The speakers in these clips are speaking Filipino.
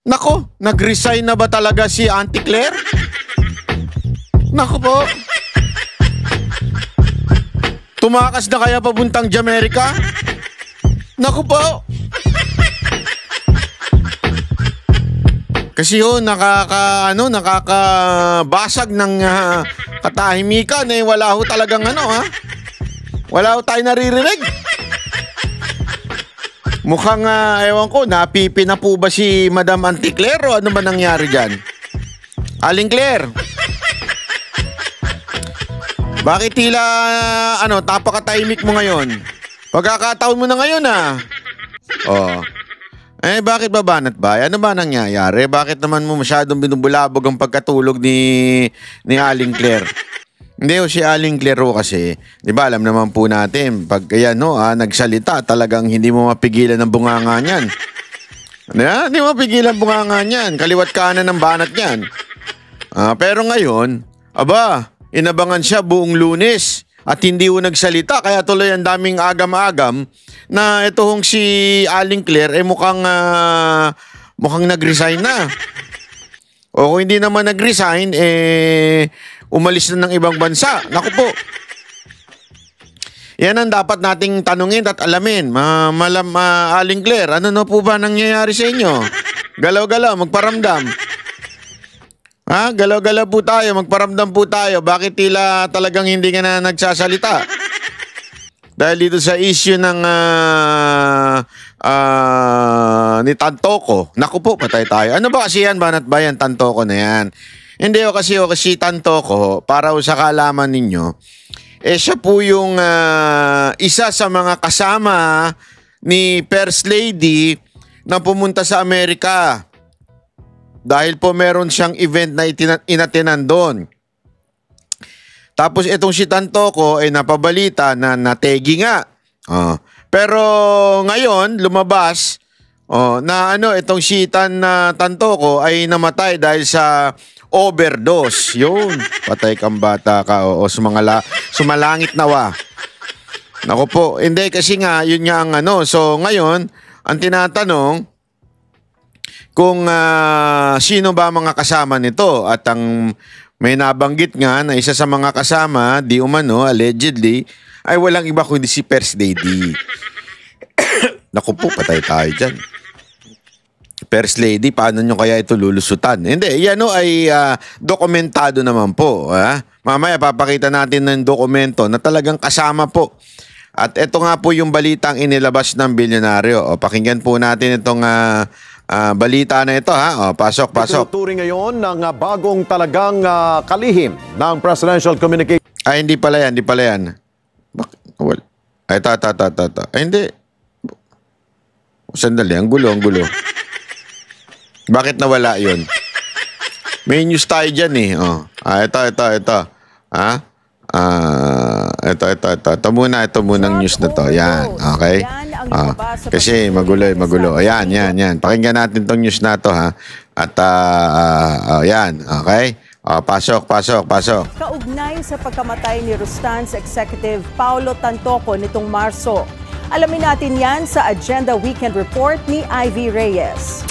Nako, nag-resign na ba talaga si Auntie Claire? Nako po. Tumakas na kaya papuntang Jamaica? Nako po. Kasi nakakabasag ng katahimikan wala ho talagang wala ho tayo naririnig. Mukhang ewan ko, napipi na po ba si Madam Auntie Claire o ano ba nangyari dyan? Aling Claire, bakit tila napakatahimik mo ngayon? Pagkakataon mo na ngayon Oh. Bakit ba banat ba? Ano ba nangyayari? Bakit naman mo masyadong binubulabog ang pagkatulog ni Aling Claire? Hindi si Aling Claire kasi, di ba alam naman po natin, pag nagsalita talagang hindi mo mapigilan ng bunganga niyan. Hindi mo mapigilan bunganga niyan, kaliwat kanan ng banat niyan. Pero ngayon, inabangan siya buong Lunes at hindi ho nagsalita, kaya tuloy ang daming agam-agam na ito hong si Aling Claire mukhang nag-resign na. O kung hindi naman nag-resign, umalis na ng ibang bansa. Naku po. Yan ang dapat nating tanungin at alamin. Aling Claire, ano na po ba nangyayari sa inyo? Galaw-galaw, magparamdam. Galaw-galaw po tayo, magparamdam po tayo. Bakit tila talagang hindi ka na nagsasalita? Dahil dito sa issue ng ni Tantoko. Naku po, patay tayo. Ano ba kasi yan, banat ba yan, Tantoko na yan? Hindi kasi Tantoko, para sa kaalaman ninyo, siya po yung isa sa mga kasama ni First Lady na pumunta sa Amerika. Dahil po meron siyang event na inatinan doon. Tapos itong si Tantoko napabalita na nategi nga. Pero ngayon lumabas na itong si Tantoko ay namatay dahil sa overdose. Yun, patay kang bata ka. Sumalangit nawa. Naku po, hindi kasi nga yun nga ang So ngayon, ang tinatanong kung sino ba mga kasama nito, at ang may nabanggit nga na isa sa mga kasama, di umano, allegedly, ay walang iba kundi si First Lady. Naku po, patay tayo dyan. First Lady, paano nyo kaya ito lulusutan? Hindi, yan ay dokumentado naman po. Mamaya papakita natin ng dokumento na talagang kasama po. At ito nga po yung balitang inilabas ng bilyonaryo. Pakinggan po natin itong balita na ito. Pasok. Tuturing ngayon ng bagong talagang kalihim ng Presidential Communication. Hindi pala yan. Well, ito. Hindi. Sandali, ang gulo. Bakit nawala yun? May news tayo dyan Ito. Ito muna ang news na to. Yan, okay? Kasi magulo. Ayan. Pakinggan natin tong news na to, At, yan, okay? Pasok. Kaugnay sa pagkamatay ni Rustan's Executive Paulo Tantoko nitong Marso. Alamin natin yan sa Agenda Weekend Report ni Ivy Reyes.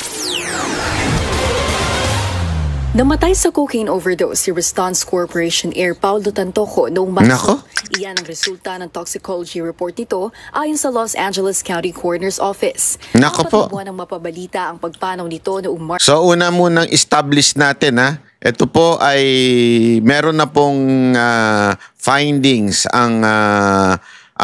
Namatay sa cocaine overdose si Rustan's Corporation Heir Paulo Tantoko noong Marso. Iyan ang resulta ng toxicology report nito ayon sa Los Angeles County Coroner's Office. Nako po. Buwan ng mapabalita ang pagpanaw nito noong Marso. So una munang establish natin ito po ay meron na pong findings ang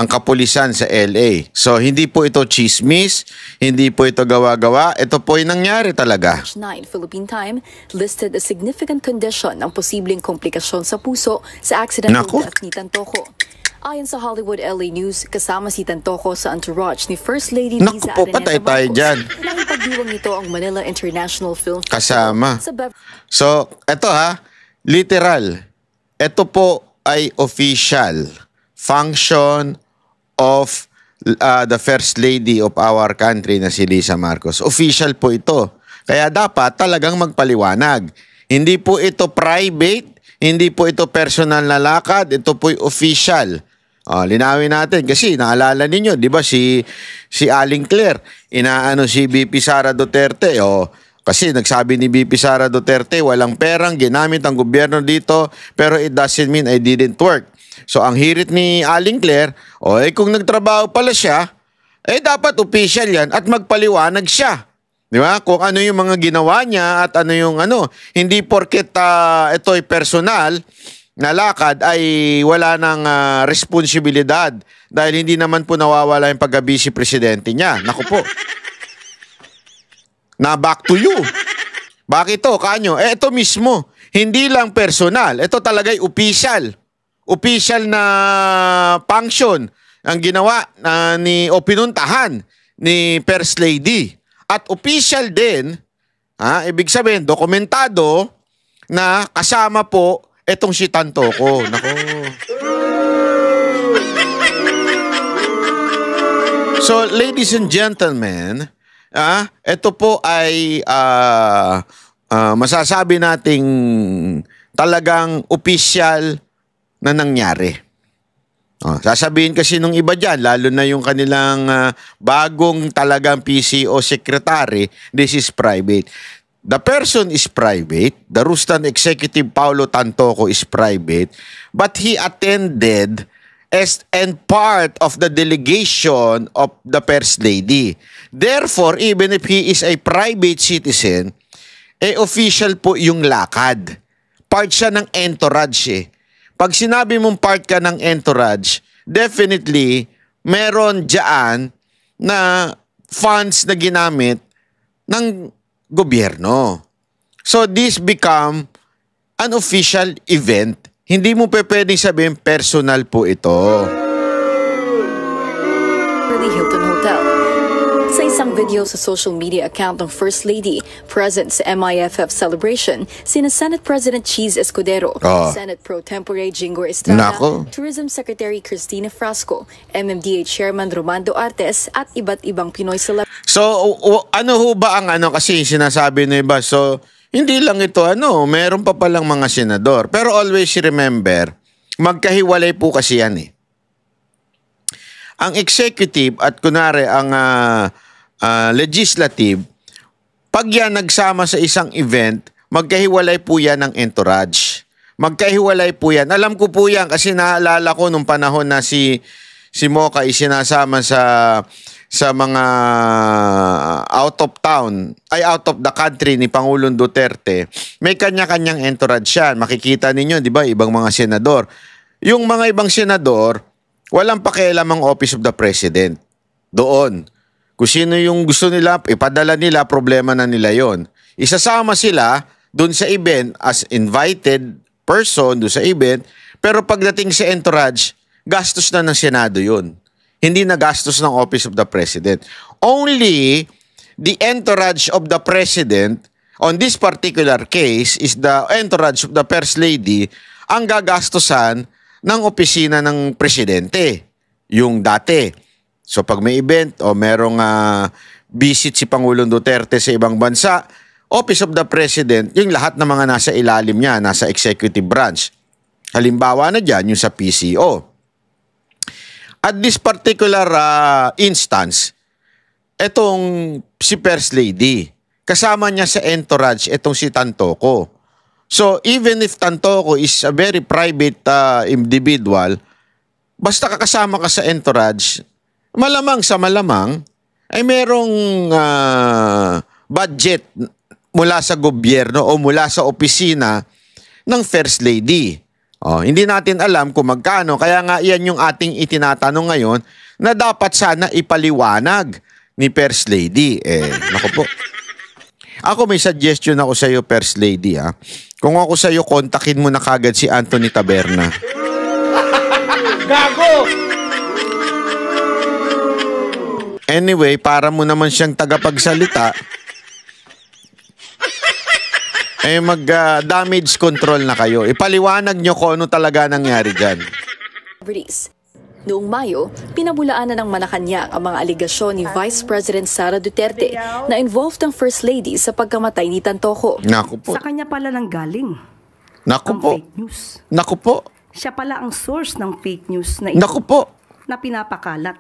kapulisan sa LA. So hindi po ito chismis, hindi po ito gawa-gawa, ito po ay nangyari talaga. March 9 Philippine time listed a significant condition ng posibleng komplikasyon sa puso sa accidental death ni Tantoko. Ayon sa Hollywood LA News, kasama si Tantoko sa entourage ni First Lady Liza patay tayo dyan. Nakipagdiwang nito ang Manila International Film Kasama. So, ito literal. Ito po ay official function of the First Lady of our country na si Liza Marcos. Official po ito. Kaya dapat talagang magpaliwanag. Hindi po ito private, hindi po ito personal na lakad, ito po official. Linawin natin kasi naalala ninyo, 'di ba si Aling Claire, inaano si VP Sara Duterte, Kasi nagsabi ni VP Sara Duterte, walang perang ginamit ang gobyerno dito, pero it doesn't mean I didn't work. So ang hirit ni Aling Claire, kung nagtrabaho pala siya, dapat official yan at magpaliwanag siya. Di ba? Kung ano yung mga ginawa niya at ano yung hindi porket ito'y personal na lakad ay wala ng responsibilidad dahil hindi naman po nawawala yung pagka-vice presidente niya. Naku po. Na back to you. Bakit to, kanyo? Ito mismo, hindi lang personal. Ito talaga'y official. Official na function ang ginawa o pinuntahan ni First Lady. At official din, ibig sabihin, dokumentado na kasama po etong si Tantoco. Nako. So, ladies and gentlemen, ito po ay masasabi nating talagang official na nangyari. Sasabihin kasi nung iba dyan, lalo na yung kanilang bagong talagang PCO secretary, this is private. The person is private. The Rustan Executive Paulo Tantoco is private. But he attended and part of the delegation of the First Lady. Therefore, even if he is a private citizen, official po yung lakad. Part siya ng entourage . Pag sinabi mong part ka ng entourage, definitely, meron dyan na funds na ginamit ng gobyerno. So, this become an official event. Hindi mo pwedeng sabihin personal po ito. Hilton Hotel. Sa isang video sa social media account ng First Lady, present sa MIFF celebration, sina Senate President Cheese Escudero, Senate Pro Tempore Jinggoy Estrada, Tourism Secretary Cristina Frasco, MMDA Chairman Romando Artes, at iba't ibang Pinoy celebrities. So, ano ho ba ang kasi sinasabi na iba? So, hindi lang ito meron pa palang mga senador. Pero always remember, magkahiwalay po kasi yan . Ang executive at kunwari ang legislative, pag yan nagsama sa isang event, magkahiwalay po yan ng entourage. Magkahiwalay po yan. Alam ko po yan kasi naalala ko nung panahon na si Mocha ay sinasama sa mga out of the country ni Pangulong Duterte, may kanya-kanyang entourage yan. Makikita ninyo, di ba, ibang mga senador. Yung mga ibang senador, walang pakialam ang Office of the President. Doon. Kung sino yung gusto nila, ipadala nila, problema na nila yon. Isasama sila doon sa event as invited person doon sa event, pero pagdating sa entourage, gastos na ng Senado yun. Hindi na gastos ng Office of the President. Only the entourage of the President, on this particular case, is the entourage of the First Lady ang gagastosan ng opisina ng Presidente. Yung dati. So pag may event o merong visit si Pangulong Duterte sa ibang bansa, Office of the President, yung lahat ng mga nasa ilalim niya, nasa executive branch. Halimbawa na dyan, yung sa PCO. At this particular instance, etong si First Lady, kasama niya sa entourage etong si Tantoco. So, even if Tantoco is a very private individual, basta kakasama ka sa entourage, malamang sa malamang, ay merong budget mula sa gobyerno o mula sa opisina ng First Lady. Hindi natin alam kung magkano, kaya nga yan yung ating itinatanong ngayon na dapat sana ipaliwanag ni First Lady. Naku po. Ako may suggestion ako sa iyo, First Lady. Kung ako sa iyo, kontakin mo na kagad si Anthony Taberna. Gago! Anyway, para mo naman siyang tagapagsalita, mag-damage control na kayo. Ipaliwanag nyo kung ano talaga nangyari dyan. Noong Mayo, pinabulaan na ng Malacanang ang mga aligasyon ni Vice President Sara Duterte na involved ang First Lady sa pagkamatay ni Tantoco. Naku po. Sa kanya pala nang galing Naku ang po. fake news. Naku po. Siya pala ang source ng fake news na ito Naku po. na pinapakalat.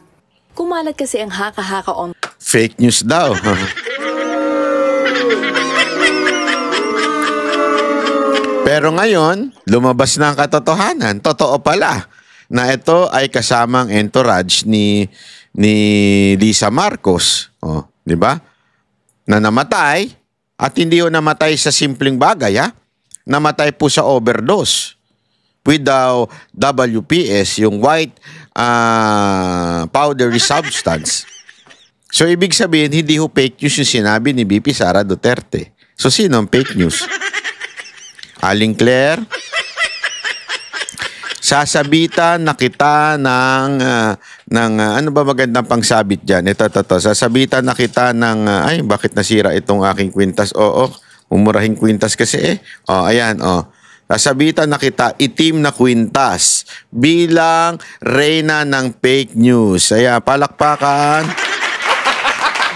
Kumalat kasi ang haka-haka on Fake news daw. Pero ngayon, lumabas na ang katotohanan. Totoo pala na ito ay kasamang entourage ni Lisa Marcos. Oh, di ba? Na namatay at hindi ho namatay sa simpleng bagay, ha? Namatay po sa overdose with the WPS, yung white powdery substance. So, ibig sabihin, hindi ho fake news yung sinabi ni BP Sara Duterte. So, sino ang fake news? Aling Claire, sasabitan na kita ng ano ba magandang pangsabit dyan? Ito. Sasabitan na kita ng, ay, bakit nasira itong aking kwintas? Oo, umurahing kwintas kasi eh. Oh, ayan, oh. Sasabitan na kita, itim na kwintas bilang reyna ng fake news. Ayan, palakpakan.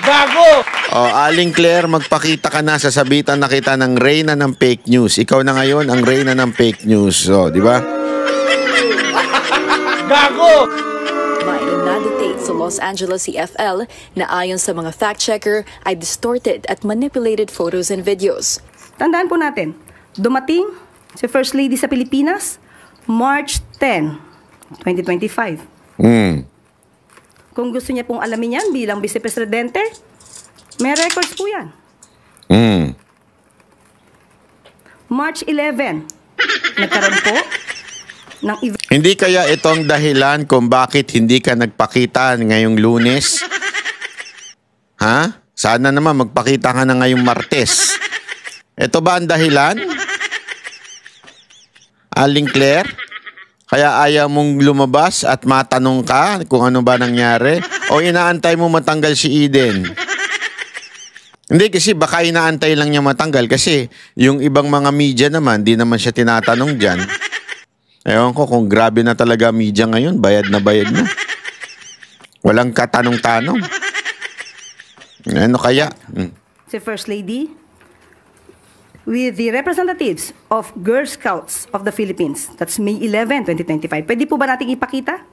Gago! Oh, Aling Claire, magpakita ka na, sasabitan na kita ng reyna ng fake news. Ikaw na ngayon ang reyna ng fake news. Oh, di ba? Gago! May na-dictate sa Los Angeles CFL na ayon sa mga fact-checker ay distorted at manipulated photos and videos. Tandaan po natin, dumating si First Lady sa Pilipinas, March 10, 2025. Kung gusto niya pong alamin yan bilang Vice Presidente, may records po yan. March 11, nagkaroon po ng event. Hindi kaya itong dahilan kung bakit hindi ka nagpakita ngayong Lunes? Ha? Sana naman magpakita ka na ngayong Martes. Ito ba ang dahilan? Aling Claire? Kaya ayaw mong lumabas at matanong ka kung ano ba nangyari? O inaantay mo matanggal si Eden? Hindi, kasi baka inaantay lang niya matanggal kasi yung ibang mga media naman, di naman siya tinatanong dyan. Ewan ko kung grabe na talaga media ngayon, bayad na. Walang katanong-tanong. Ano kaya? Si First Lady with the representatives of Girl Scouts of the Philippines. That's May 11, 2025. Pwede po ba nating ipakita?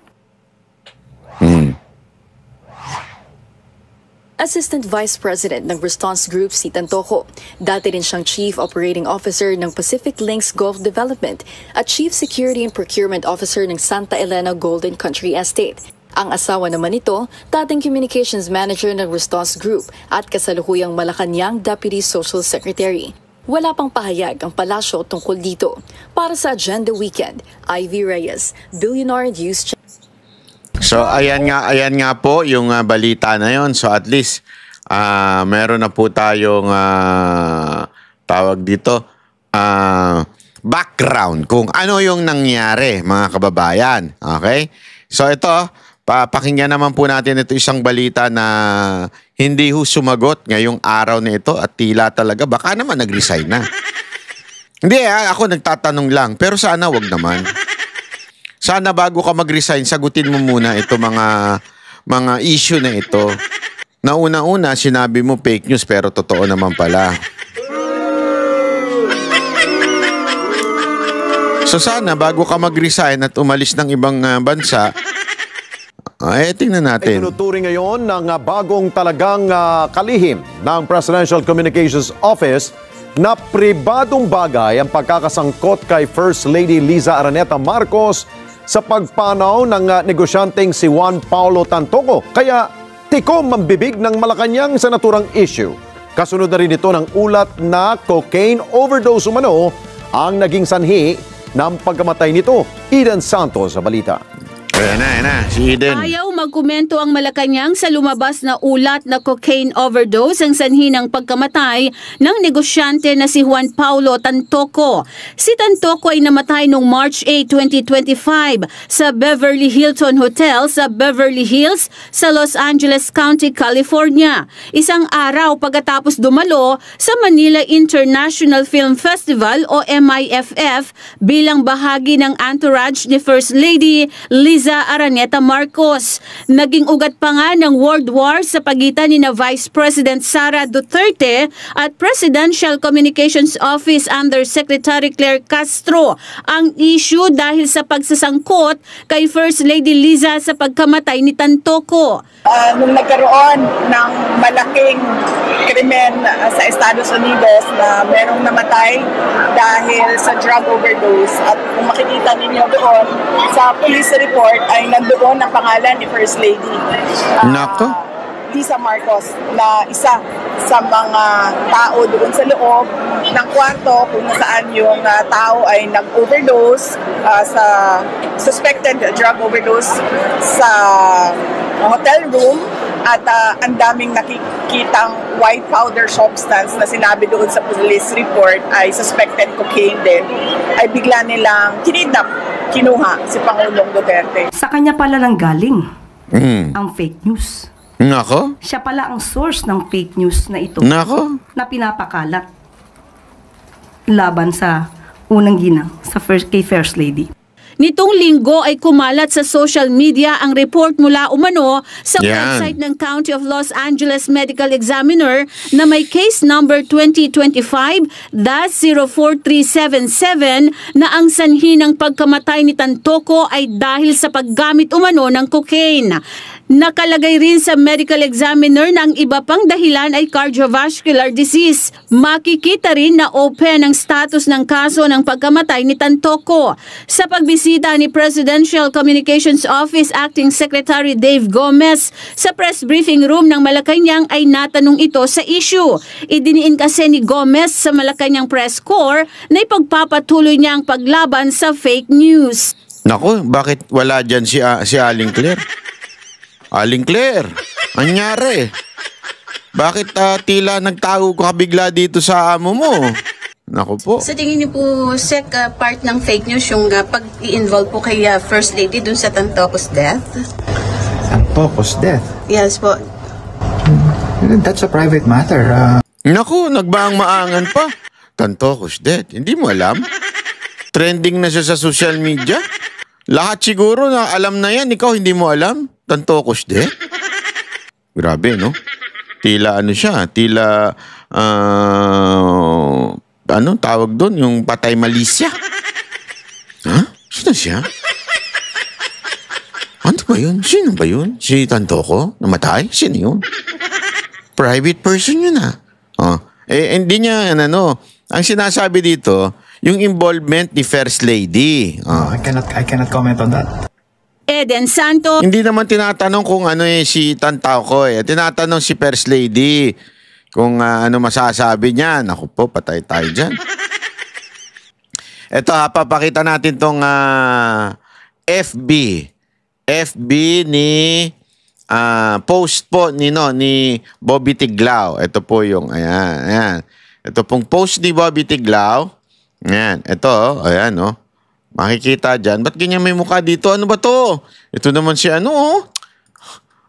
Assistant Vice President ng Response Group si Tantoco. Dati rin siyang Chief Operating Officer ng Pacific Links Gulf Development at Chief Security and Procurement Officer ng Santa Elena Golden Country Estate. Ang asawa naman nito, dating Communications Manager ng Response Group at kasalukuyang Malacanang Deputy Social Secretary. Wala pang pahayag ang palasyo tungkol dito. Para sa Agenda Weekend, Ivy Reyes, Billionaire News Channel. So ayan nga po yung balita na yon. So at least meron na po tayong tawag dito background kung ano yung nangyari, mga kababayan. Okay? So ito, papakinggan naman po natin ito isang balita na hindi ho sumagot ngayong araw na ito at tila talaga baka naman nag-resign na. Hindi, ako nagtatanong lang, pero sana wag naman. Sana bago ka mag-resign, sagutin mo muna ito mga issue na ito. Na una-una, sinabi mo fake news pero totoo naman pala. So sana bago ka mag-resign at umalis ng ibang bansa, tingnan natin. Itinuturing ngayon ng bagong talagang kalihim ng Presidential Communications Office na pribadong bagay ang pagkakasangkot kay First Lady Liza Araneta Marcos sa pagpanaw ng negosyanteng si Juan Paulo Tantoco. Kaya tikom ang bibig ng Malacanang sa naturang issue. Kasunod na rin ito ng ulat na cocaine overdose umano ang naging sanhi ng pagkamatay nito. Eden Santos sa balita. Ayan na, si Eden. Ayaw magkomento ang Malacanang sa lumabas na ulat na cocaine overdose ang sanhi ng pagkamatay ng negosyante na si Juan Paulo Tantoco. Si Tantoco ay namatay noong March 8, 2025 sa Beverly Hilton Hotel sa Beverly Hills sa Los Angeles County, California. Isang araw pagkatapos dumalo sa Manila International Film Festival o MIFF bilang bahagi ng entourage ni First Lady Liza Araneta Marcos. Naging ugat pa nga ng World War sa pagitan ni na Vice President Sara Duterte at Presidential Communications Office Undersecretary Claire Castro ang issue dahil sa pagsasangkot kay First Lady Liza sa pagkamatay ni Tantoco. Nung nagkaroon ng malaking krimen sa Estados Unidos na merong namatay dahil sa drug overdose, at kung makikita ninyo doon sa police report ay nandoon ang pangalan ni First Lady Nako. Liza Marcos, na isa sa mga tao doon sa loob ng kwarto kung saan yung tao ay nag-overdose sa suspected drug overdose sa hotel room, at ang daming nakikitang white powder substance na sinabi doon sa police report ay suspected cocaine din, ay bigla nilang kinidnap, kinuha si Pangulong Duterte. Sa kanya pala lang galing ang fake news. Nako. Siya pala ang source ng fake news na ito Nako. na pinapakalat laban sa unang ginang kay First Lady. Nitong linggo ay kumalat sa social media ang report mula umano sa Yan. website ng County of Los Angeles Medical Examiner na may case number 2025-04377 na ang sanhi ng pagkamatay ni Tantoco ay dahil sa paggamit umano ng cocaine. Nakalagay rin sa medical examiner na ang iba pang dahilan ay cardiovascular disease. Makikita rin na open ang status ng kaso ng pagkamatay ni Tantoco. Sa pagbisita ni Presidential Communications Office Acting Secretary Dave Gomez sa press briefing room ng Malacanang ay natanong ito sa issue. Idiniin kasi ni Gomez sa Malacanang Press Corps na ipagpapatuloy niya ang paglaban sa fake news. Nako, bakit wala dyan si Aling Claire? Aling Claire, anyari? Bakit tila nagtago ka bigla dito sa amo mo? Naku po. Sa tingin niyo po, Sec, part ng fake news yung pag-i-involve po kay First Lady dun sa Tantoco's death? Tantoco's death? Yes po. That's a private matter. Naku, nagbaang-maangan pa. Tantoco's death, hindi mo alam? Trending na siya sa social media? Lahat siguro na alam na yan, ikaw hindi mo alam? Tantoco's death? Grabe, no? Tila ano siya, tila, ano tawag doon? Yung patay malisya? Ha? Sino siya? Ano ba yun? Sino ba yun? Si Tantoco? Namatay? Sino yun? Private person yun hindi niya, ang sinasabi dito, yung involvement ni First Lady. I cannot comment on that. Eden Santo. Hindi naman tinatanong kung si Tantoco Tinatanong si First Lady kung ano masasabi niya. Naku po, patay tayo dyan. Ito papakita natin tong FB ni post po ni Bobby Tiglao. Ito po yung ayan. Ito pong post ni Bobby Tiglao. Ayan, ito ayan makikita dyan. Ba't ganyan may mukha dito? Ano ba to? Ito naman si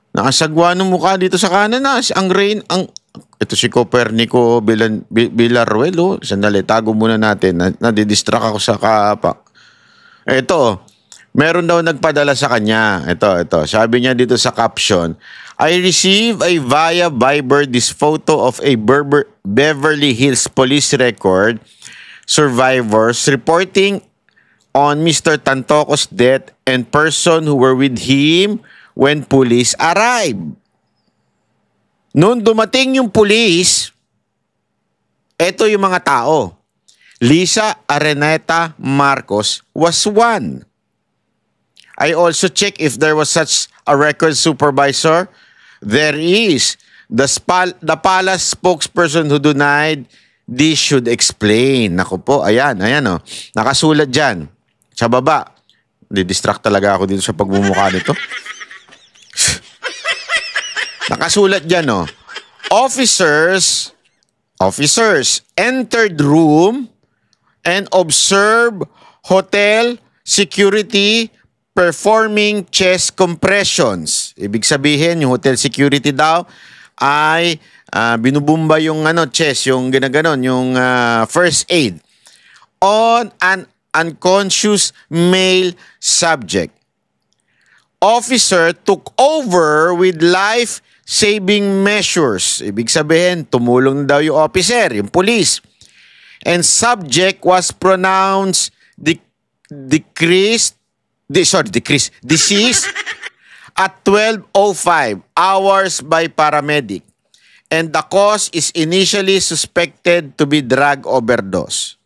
nakasagwa ng mukha dito sa kanan ito si Copernico Villaruel. Sandali, tago muna natin. Nadidistract ako sa kapak. Ito, meron daw nagpadala sa kanya. Ito. Sabi niya dito sa caption, I received via Viber this photo of a Beverly Hills police record survivors reporting on Mr. Tantoco's death and person who were with him when police arrived. Noon dumating yung police, eto yung mga tao. Liza Araneta Marcos was one. I also checked if there was such a record supervisor. There is. The palace spokesperson who denied this should explain. Naku po, ayan. Nakasulat dyan. Sa baba. Didistract talaga ako dito sa pagmumukha nito. Nakasulat dyan, Officers entered room and observed hotel security performing chest compressions. Ibig sabihin, yung hotel security daw ay binubumba yung chest, yung ginaganon, yung first aid on an unconscious male subject. officer took over with life-saving measures. Ibig sabihin, tumulong daw yung officer, yung police. And subject was pronounced deceased at 12:05 hours by paramedic. And the cause is initially suspected to be drug overdose.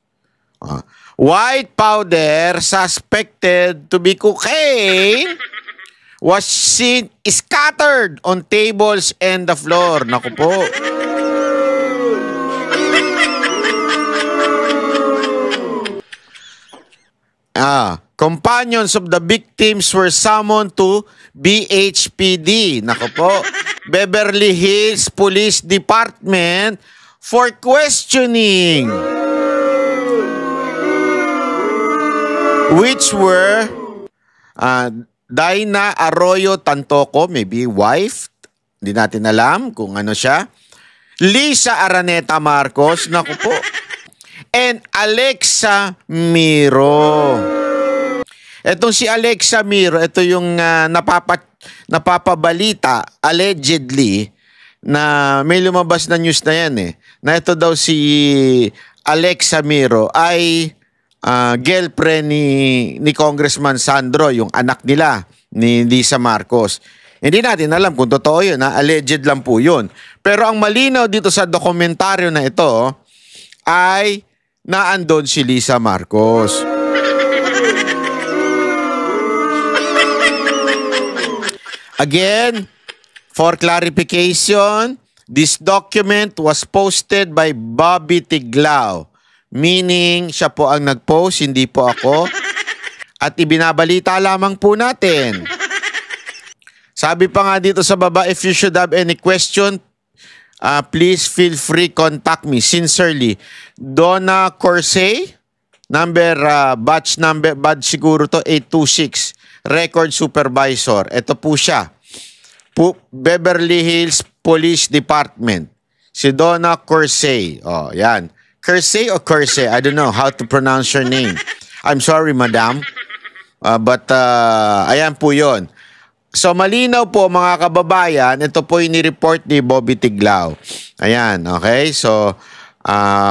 White powder suspected to be cocaine was seen scattered on tables and the floor. Naku po. Companions of the victims were summoned to BHPD. Naku po. Beverly Hills Police Department for questioning. Which were Daina Arroyo Tantoco, maybe wife, hindi natin alam kung ano siya. Liza Araneta Marcos, naku po. And Alexa Miro. Etong si Alexa Miro, ito yung napapabalita, allegedly, na may lumabas na news na yan na ito daw si Alexa Miro ay girlfriend ni Congressman Sandro, yung anak nila ni Liza Marcos. Hindi natin alam kung totoo yun, alleged lang po yun. Pero ang malinaw dito sa dokumentaryo na ito ay naandun si Liza Marcos. Again, for clarification, this document was posted by Bobby Tiglao. Meaning, siya po ang nag-post, hindi po ako. At ibinabalita lamang po natin. Sabi pa nga dito sa baba, if you should have any question, please feel free contact me. Sincerely, Donna Corsey, batch siguro to 826, record supervisor. Ito po siya. Beverly Hills Police Department. Si Donna Corsey. Oh, yan. Kersey or Kersey? I don't know how to pronounce your name. I'm sorry, madam. But ayan po yun. So malinaw po mga kababayan, ito po yung ni-report ni Bobby Tiglao. Ayan, okay? So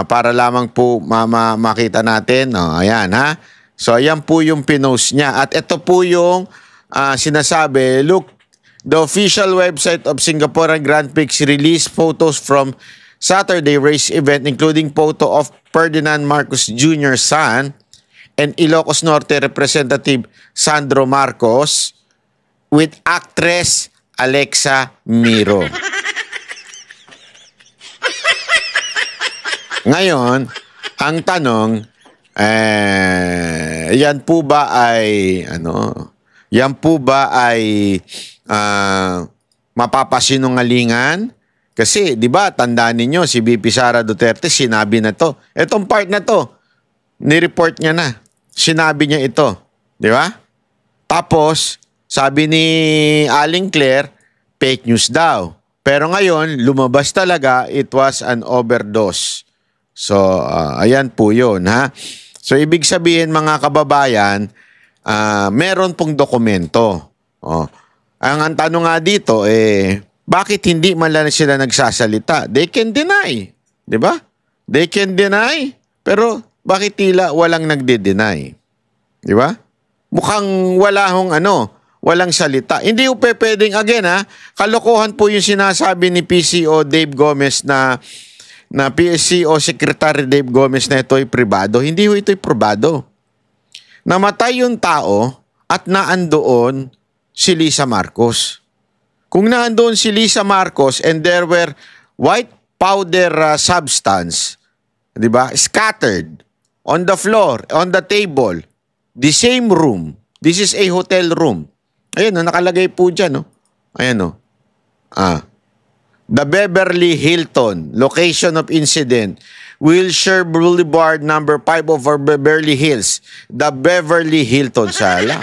para lamang po makita natin. Ayan, ha? So ayan po yung pinost niya. At ito po yung sinasabi, look, the official website of Singaporean Grand Prix released photos from Saturday race event, including photo of Ferdinand Marcos Jr.'s son and Ilocos Norte Representative Sandro Marcos with actress Alexa Miro. Ngayon, ang tanong, yan po ba ay mapapasinungalingan? Kasi, di ba, tandaan ninyo, si VP Sara Duterte, sinabi na to. Etong part na to, ni-report niya na. Sinabi niya ito. Di ba? Tapos, sabi ni Aling Claire, fake news daw. Pero ngayon, lumabas talaga, it was an overdose. So, ayan po yun, ha? So, ibig sabihin, mga kababayan, meron pong dokumento. Ang tanong nga dito, bakit hindi man lang sila nagsasalita? They can deny. Di ba? They can deny. Pero bakit tila walang nagde-deny? Di ba? Mukhang walang salita. Hindi po pwedeng, again kalokohan po yung sinasabi ni PCO Dave Gomez na PCO Secretary Dave Gomez na ito'y pribado. Hindi po ito'y probado. Namatay yung tao at naandoon si Liza Marcos. Kung naandoon si Liza Marcos and there were white powder substance, di ba, scattered on the floor, on the table, the same room. This is a hotel room. Ayan, nakalagay po dyan, no? Ayan, no? The Beverly Hilton, location of incident, Wilshire Boulevard, number 5 of Beverly Hills. The Beverly Hilton, Siyala.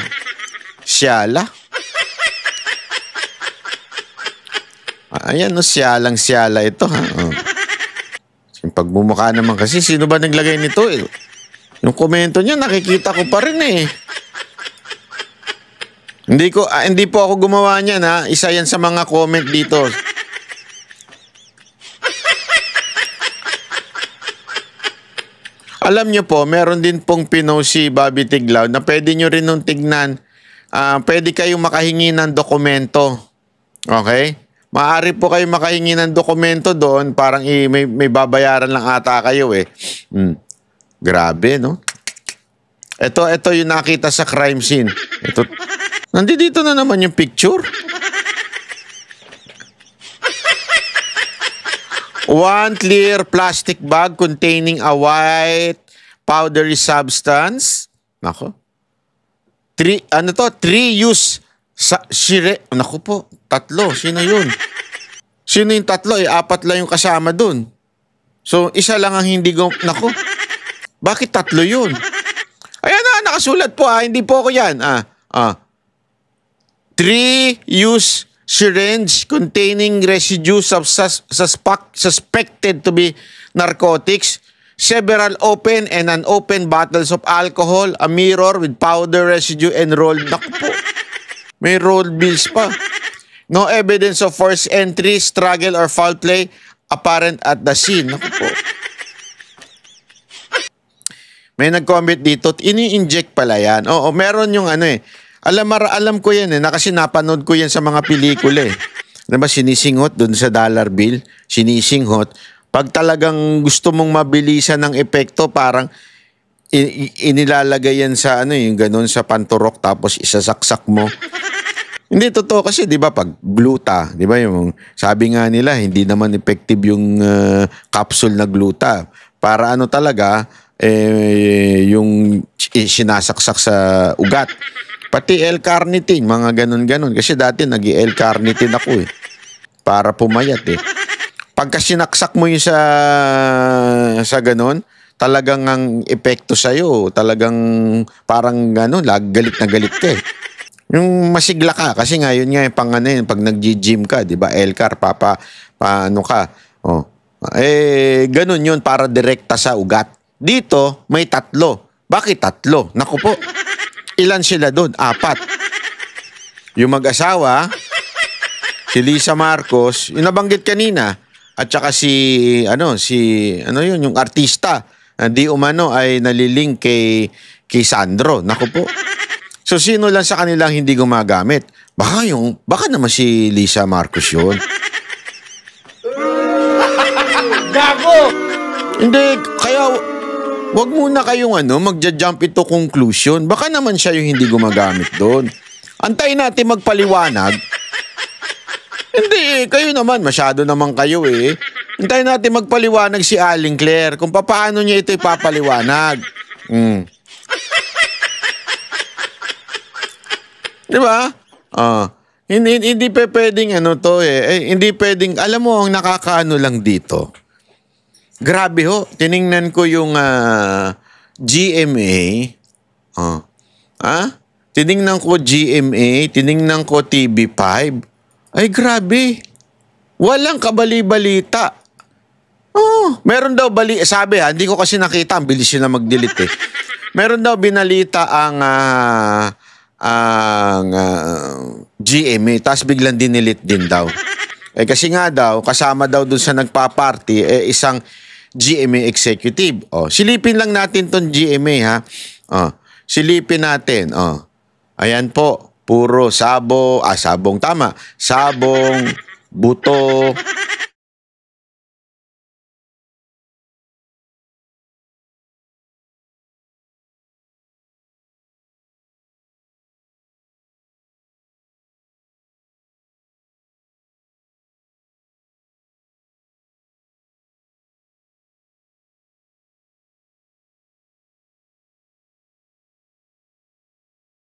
Ayan, no, siyalang-siyala ito, ha? Yung pagmumukha naman kasi, sino ba naglagay nito? Yung komento niya, nakikita ko pa rin, Hindi po ako gumawa niyan, ha. Isa yan sa mga comment dito. Alam niyo po, meron din pong pinost si Bobby Tiglao na pwede nyo rin nung tignan. Pwede kayong makahingi ng dokumento. Okay? Maaari po kayo makahingi ng dokumento doon. Parang may babayaran lang ata kayo eh. Grabe, no? Ito yung nakita sa crime scene. Nandito na naman yung picture. One clear plastic bag containing a white powdery substance. Nako. Three use Naku po, 3. Sino yun? Sino yung 3? 4 lang yung kasama dun. So, isa lang ang hindi Naku. Bakit 3 yun? Ayan na, nakasulat po hindi po ako yan. 3 use syringe containing residues of suspected to be narcotics, several open and unopened bottles of alcohol, a mirror with powder residue and rolled. Naku po. May rolled bills pa. No evidence of forced entry, struggle, or foul play apparent at the scene. Naku po. May nag-comment dito, ini-inject pala yan. Oo, meron yung alam ko yan kasi napanood ko yan sa mga pelikula eh. Diba, sinisinghot dun sa dollar bill, sinisinghot. Pag talagang gusto mong mabilisan ng epekto, parang inilalagay yan sa yung ganun sa panturok tapos isasaksak mo. Hindi totoo kasi 'di ba pag gluta, 'di ba yung sabi nga nila hindi naman effective yung capsule na gluta. Para talaga yung sinasaksak sa ugat. Pati L-carnitine, mga ganun-ganun. Kasi dati nag-L-carnitine ako eh. Para pumayat eh. Pagka sinaksak mo yung sa ganun, talagang ang epekto sa'yo, talagang parang galit na galit ka eh. Yung masigla ka, kasi nga yun nga pag nag-gym ka, di ba? L-car, paano ka? Oh. Ganun yun para direkta sa ugat. Dito, may 3. Bakit 3? Naku po. Ilan sila doon? 4. Yung mag-asawa, si Lisa Marcos, yung nabanggit kanina, at saka yung artista, di umano ay nalilink kay Sandro. Naku po. So, sino lang sa kanilang hindi gumagamit? Baka naman si Lisa Marcos yun. Gago! Hindi, kaya wag muna kayong magja-jump into conclusion. Baka naman siya yung hindi gumagamit doon. Antayin natin magpaliwanag. Hindi, kayo naman. Masyado naman kayo eh. Antayin natin magpaliwanag si Aling Claire kung paano niya ito ipapaliwanag. Di ba? Hindi pwedeng hindi pwedeng, alam mo, ang nakakaano lang dito. Grabe ho, tiningnan ko yung GMA. Tiningnan ko GMA, tiningnan ko TV5. Ay, grabe. Walang kabali-balita. Meron daw sabi hindi ko kasi nakita, ang bilis yun na mag-delete eh. Meron daw binalita ang GMA, tapos biglang dinilit din daw. Kasi nga daw, kasama daw dun sa nagpa-party, isang GMA executive. Silipin lang natin ton GMA ha. Silipin natin. Ayan po, puro sabong tama. Sabong, buto,